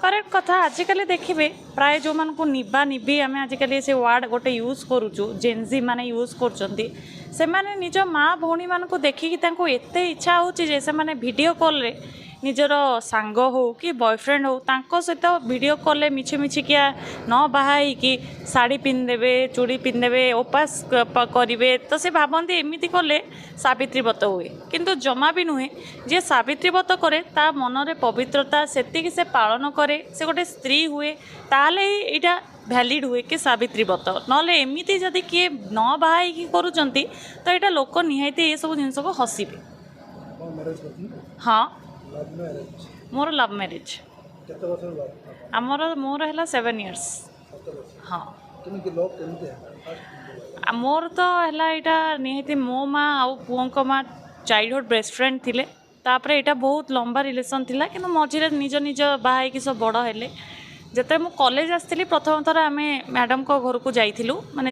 Correct कथा आजिकल देखिए प्राय जो मान को निबा निबी आम आजिकल से वार्ड गोटे यूज करुचु जेनजी माने यूज कर निज माँ भौणी मान को देखिकी एत इच्छा होने वीडियो कॉल रे निजर सांग हो कि बॉयफ्रेंड हो तांको सहित वीडियो कॉल मिछि मिछिकिया न बाहाई कि साड़ी पिंधेबे चूड़ी पिंधेबे उपास करेंगे तो से भावती एमती कले सावित्री व्रत हुए किंतु जमा भी नुहे जे सावित्री व्रत करे ता मनरे पवित्रता सेतिकी से पालन करे से गोटे स्त्री हुए ताले यहाँ भैलिड हुए कि सावित्री व्रत नले एमती जदि किए न बाहाई कि करूचंती तो यहाँ लोक निहाती ये सब जिनस को हसबे। हाँ मोर लव मैरिज आमर मोर है 7 years। हाँ मोर तो है यहाँ निहाती मो माँ आउ पुओं माँ चाइल्डहुड बेस्ट फ्रेंड थिले तापर यहाँ बहुत लंबा रिलेसन थिला कि मझे निज निज बाहाई कि सब बड़ हेले जिते मु कॉलेज आसती प्रथम थर आम मैडम को घर को जाइलु माने